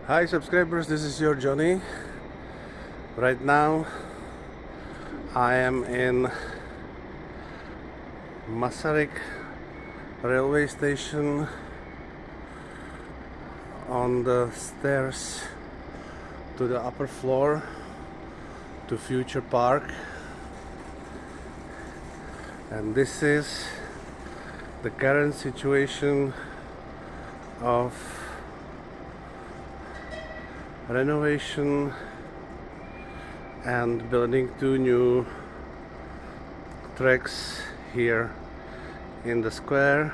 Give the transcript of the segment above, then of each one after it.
Hi subscribers, this is your Johnny. Right now I am in Masaryk railway station on the stairs to the upper floor to Future Park, and this is the current situation of renovation and building two new tracks here in the square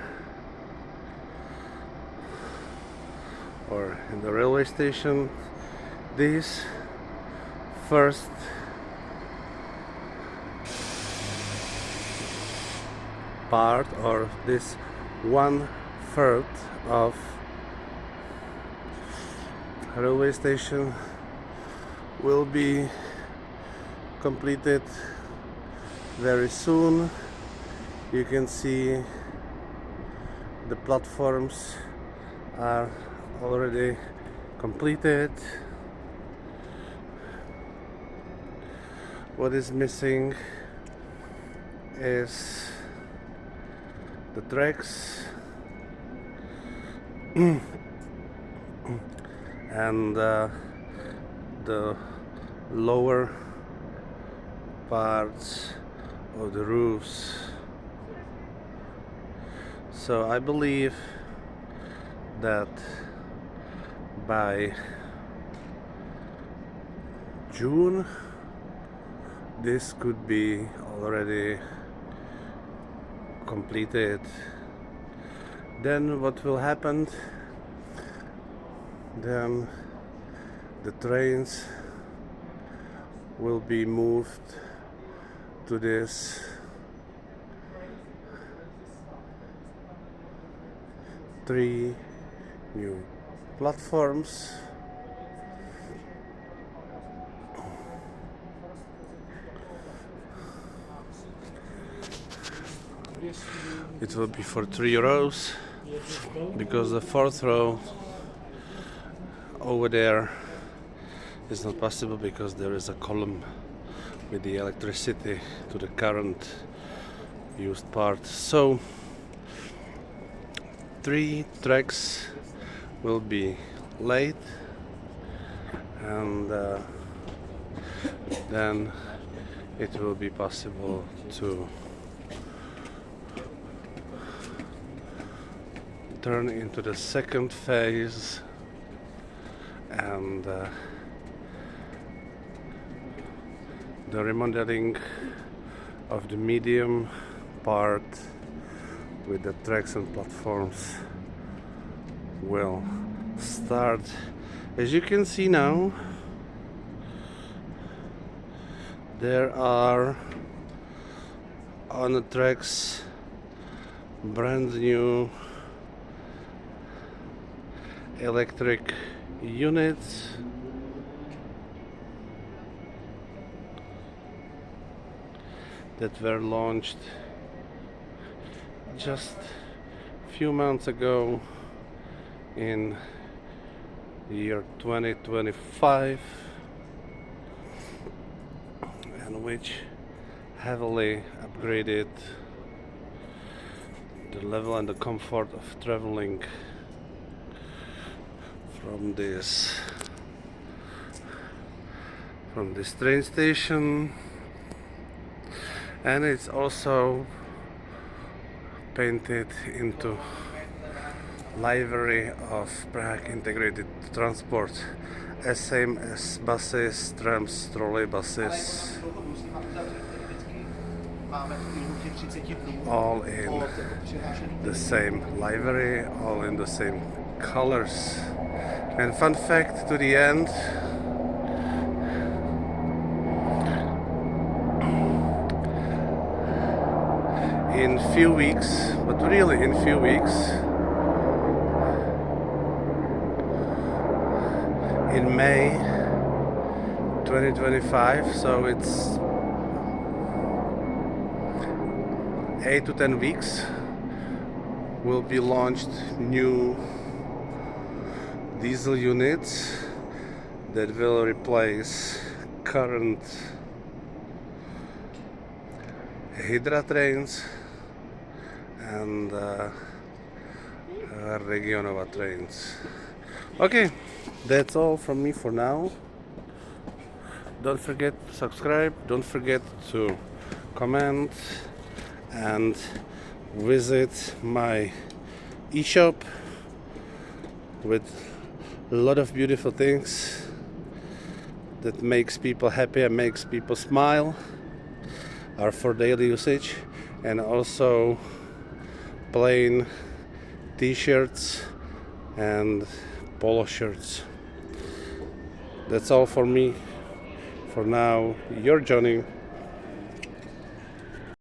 or in the railway station. This first part, or this 1/3 of railway station, will be completed very soon. You can see the platforms are already completed. What is missing is the tracks and the lower parts of the roofs. So I believe that by June this could be already completed. Then what will happen? Then the trains will be moved to this three new platforms. It will be for 3 rows, because the 4th row over there is not possible because there is a column with the electricity to the current used part. So 3 tracks will be laid, and then it will be possible to turn into the second phase, and the remodeling of the medium part with the tracks and platforms will start. As you can see now, there are on the tracks brand new electric units that were launched just a few months ago in the year 2025, and which heavily upgraded the level and the comfort of traveling from this train station. And it's also painted into livery of Prague Integrated Transport, as same as buses, trams, trolleybuses, all in the same livery, all in the same colors. And fun fact to the end, in few weeks, but really in few weeks, in May 2025, so it's 8 to 10 weeks, will be launched new diesel units that will replace current Hydra trains and Regionova trains. Okay, that's all from me for now. Don't forget to subscribe, don't forget to comment and visit my e-shop with a lot of beautiful things that makes people happy and makes people smile, are for daily usage, and also plain t-shirts and polo shirts. That's all for me for now. You're Johnny.